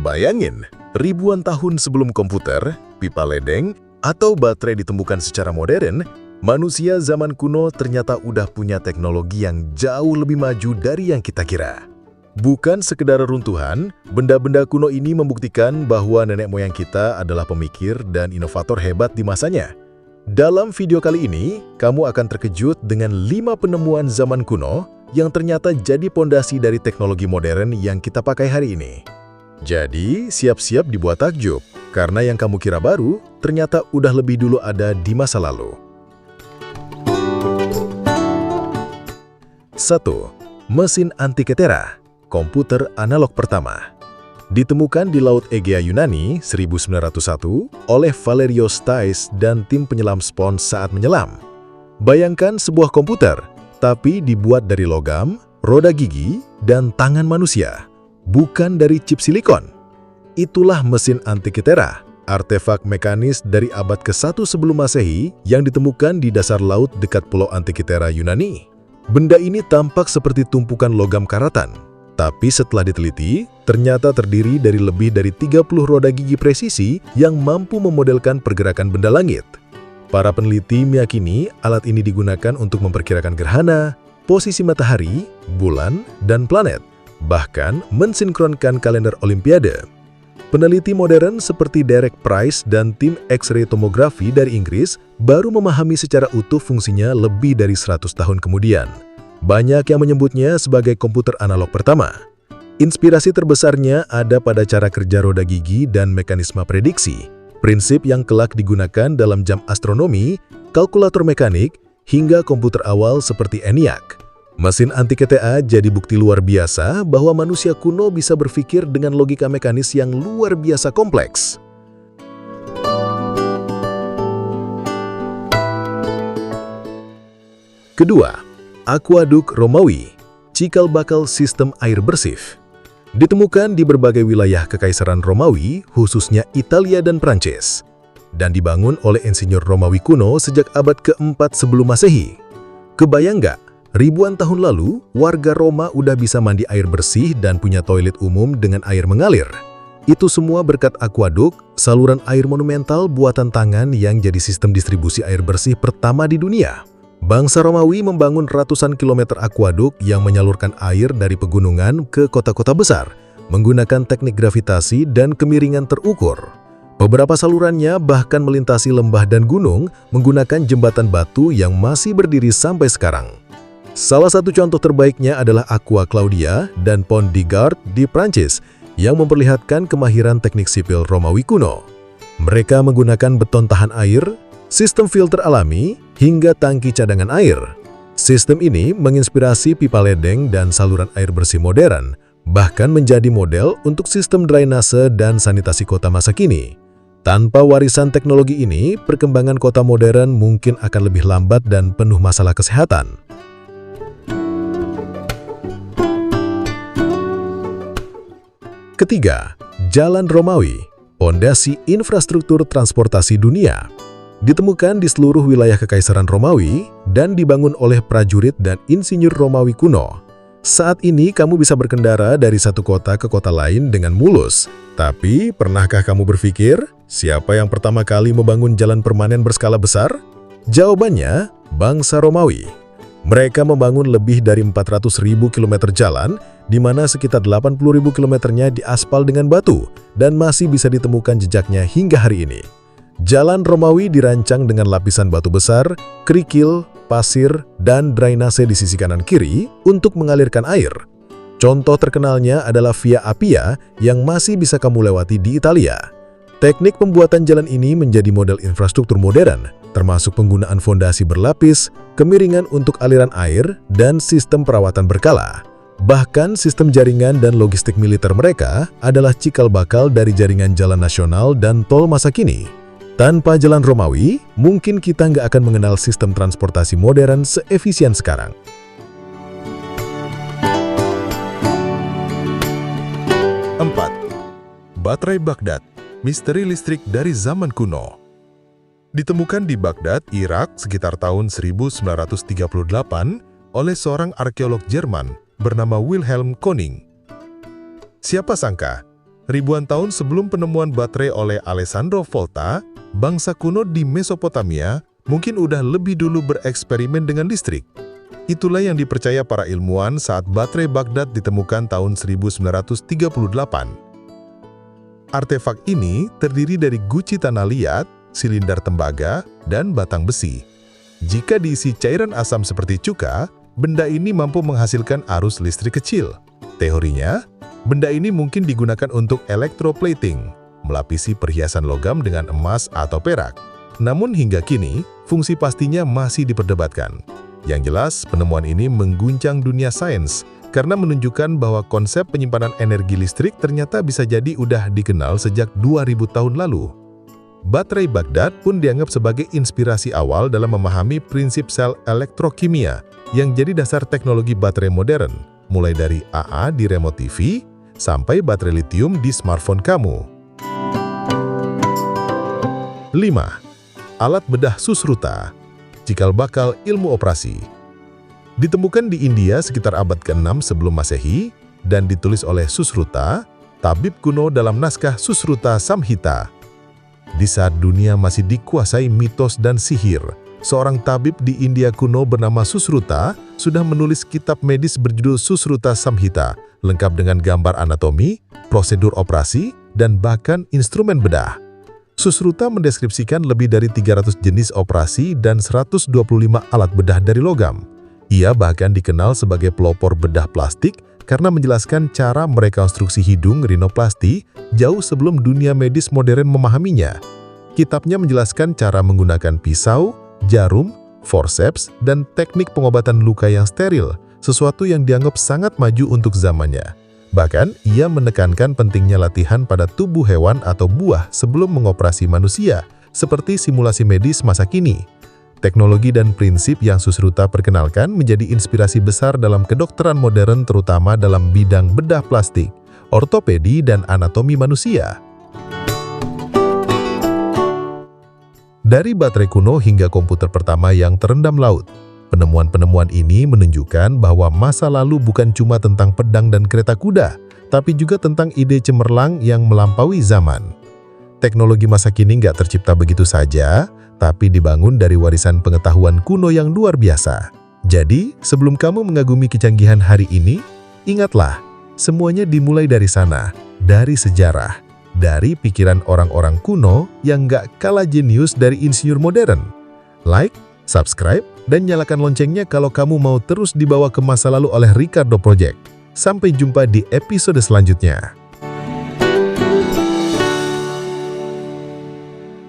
Bayangin, ribuan tahun sebelum komputer, pipa ledeng, atau baterai ditemukan secara modern, manusia zaman kuno ternyata udah punya teknologi yang jauh lebih maju dari yang kita kira. Bukan sekedar runtuhan, benda-benda kuno ini membuktikan bahwa nenek moyang kita adalah pemikir dan inovator hebat di masanya. Dalam video kali ini, kamu akan terkejut dengan 5 penemuan zaman kuno yang ternyata jadi pondasi dari teknologi modern yang kita pakai hari ini. Jadi, siap-siap dibuat takjub, karena yang kamu kira baru, ternyata udah lebih dulu ada di masa lalu. 1. Mesin Antikythera, komputer analog pertama. Ditemukan di Laut Egea Yunani 1901 oleh Valerios Thais dan tim penyelam spons saat menyelam. Bayangkan sebuah komputer, tapi dibuat dari logam, roda gigi, dan tangan manusia, bukan dari chip silikon. Itulah mesin Antikythera, artefak mekanis dari abad ke-1 sebelum Masehi yang ditemukan di dasar laut dekat Pulau Antikythera Yunani. Benda ini tampak seperti tumpukan logam karatan, tapi setelah diteliti, ternyata terdiri dari lebih dari 30 roda gigi presisi yang mampu memodelkan pergerakan benda langit. Para peneliti meyakini alat ini digunakan untuk memperkirakan gerhana, posisi matahari, bulan, dan planet, bahkan mensinkronkan kalender Olimpiade. Peneliti modern seperti Derek Price dan tim X-ray tomografi dari Inggris baru memahami secara utuh fungsinya lebih dari 100 tahun kemudian. Banyak yang menyebutnya sebagai komputer analog pertama. Inspirasi terbesarnya ada pada cara kerja roda gigi dan mekanisme prediksi, prinsip yang kelak digunakan dalam jam astronomi, kalkulator mekanik, hingga komputer awal seperti ENIAC. Mesin Antikythera jadi bukti luar biasa bahwa manusia kuno bisa berpikir dengan logika mekanis yang luar biasa kompleks. Kedua, Aquaduk Romawi, cikal bakal sistem air bersih. Ditemukan di berbagai wilayah Kekaisaran Romawi, khususnya Italia dan Prancis, dan dibangun oleh insinyur Romawi kuno sejak abad ke-4 sebelum Masehi. Kebayang nggak? Ribuan tahun lalu, warga Roma udah bisa mandi air bersih dan punya toilet umum dengan air mengalir. Itu semua berkat aquaduk, saluran air monumental buatan tangan yang jadi sistem distribusi air bersih pertama di dunia. Bangsa Romawi membangun ratusan kilometer aquaduk yang menyalurkan air dari pegunungan ke kota-kota besar, menggunakan teknik gravitasi dan kemiringan terukur. Beberapa salurannya bahkan melintasi lembah dan gunung menggunakan jembatan batu yang masih berdiri sampai sekarang. Salah satu contoh terbaiknya adalah Aqua Claudia dan Pont de Gard di Prancis yang memperlihatkan kemahiran teknik sipil Romawi kuno. Mereka menggunakan beton tahan air, sistem filter alami, hingga tangki cadangan air. Sistem ini menginspirasi pipa ledeng dan saluran air bersih modern, bahkan menjadi model untuk sistem drainase dan sanitasi kota masa kini. Tanpa warisan teknologi ini, perkembangan kota modern mungkin akan lebih lambat dan penuh masalah kesehatan. Ketiga, Jalan Romawi, pondasi infrastruktur transportasi dunia. Ditemukan di seluruh wilayah Kekaisaran Romawi dan dibangun oleh prajurit dan insinyur Romawi kuno. Saat ini kamu bisa berkendara dari satu kota ke kota lain dengan mulus. Tapi, pernahkah kamu berpikir, siapa yang pertama kali membangun jalan permanen berskala besar? Jawabannya, bangsa Romawi. Mereka membangun lebih dari 400.000 km jalan, di mana sekitar 80.000 kilometernya diaspal dengan batu, dan masih bisa ditemukan jejaknya hingga hari ini. Jalan Romawi dirancang dengan lapisan batu besar, kerikil, pasir, dan drainase di sisi kanan kiri untuk mengalirkan air. Contoh terkenalnya adalah Via Appia yang masih bisa kamu lewati di Italia. Teknik pembuatan jalan ini menjadi model infrastruktur modern, termasuk penggunaan fondasi berlapis, kemiringan untuk aliran air, dan sistem perawatan berkala. Bahkan sistem jaringan dan logistik militer mereka adalah cikal bakal dari jaringan jalan nasional dan tol masa kini. Tanpa jalan Romawi, mungkin kita nggak akan mengenal sistem transportasi modern seefisien sekarang. 4. Baterai Baghdad, misteri listrik dari zaman kuno. Ditemukan di Baghdad, Irak sekitar tahun 1938 oleh seorang arkeolog Jerman bernama Wilhelm Koning. Siapa sangka, Ribuan tahun sebelum penemuan baterai oleh Alessandro Volta, bangsa kuno di Mesopotamia mungkin udah lebih dulu bereksperimen dengan listrik. Itulah yang dipercaya para ilmuwan saat baterai Baghdad ditemukan tahun 1938. Artefak ini terdiri dari guci tanah liat, silinder tembaga, dan batang besi. Jika diisi cairan asam seperti cuka, benda ini mampu menghasilkan arus listrik kecil. Teorinya, benda ini mungkin digunakan untuk electroplating, melapisi perhiasan logam dengan emas atau perak. Namun hingga kini, fungsi pastinya masih diperdebatkan. Yang jelas, penemuan ini mengguncang dunia sains karena menunjukkan bahwa konsep penyimpanan energi listrik ternyata bisa jadi udah dikenal sejak 2000 tahun lalu. Baterai Baghdad pun dianggap sebagai inspirasi awal dalam memahami prinsip sel elektrokimia yang jadi dasar teknologi baterai modern, mulai dari AA di remote TV, sampai baterai litium di smartphone kamu. 5. Alat bedah Susruta, cikal bakal ilmu operasi. Ditemukan di India sekitar abad ke-6 sebelum Masehi dan ditulis oleh Susruta, tabib kuno dalam naskah Susruta Samhita. Di saat dunia masih dikuasai mitos dan sihir, seorang tabib di India kuno bernama Susruta sudah menulis kitab medis berjudul Susruta Samhita, lengkap dengan gambar anatomi, prosedur operasi, dan bahkan instrumen bedah. Susruta mendeskripsikan lebih dari 300 jenis operasi dan 125 alat bedah dari logam. Ia bahkan dikenal sebagai pelopor bedah plastik karena menjelaskan cara merekonstruksi hidung rinoplasti jauh sebelum dunia medis modern memahaminya. Kitabnya menjelaskan cara menggunakan pisau, jarum, forceps, dan teknik pengobatan luka yang steril, sesuatu yang dianggap sangat maju untuk zamannya. Bahkan, ia menekankan pentingnya latihan pada tubuh hewan atau buah sebelum mengoperasi manusia, seperti simulasi medis masa kini. Teknologi dan prinsip yang Susruta perkenalkan menjadi inspirasi besar dalam kedokteran modern terutama dalam bidang bedah plastik, ortopedi, dan anatomi manusia. Dari baterai kuno hingga komputer pertama yang terendam laut, penemuan-penemuan ini menunjukkan bahwa masa lalu bukan cuma tentang pedang dan kereta kuda, tapi juga tentang ide cemerlang yang melampaui zaman. Teknologi masa kini nggak tercipta begitu saja, tapi dibangun dari warisan pengetahuan kuno yang luar biasa. Jadi, sebelum kamu mengagumi kecanggihan hari ini, ingatlah, semuanya dimulai dari sana, dari sejarah, dari pikiran orang-orang kuno yang nggak kalah jenius dari insinyur modern. Like, subscribe, dan nyalakan loncengnya kalau kamu mau terus dibawa ke masa lalu oleh Ricardo Project. Sampai jumpa di episode selanjutnya.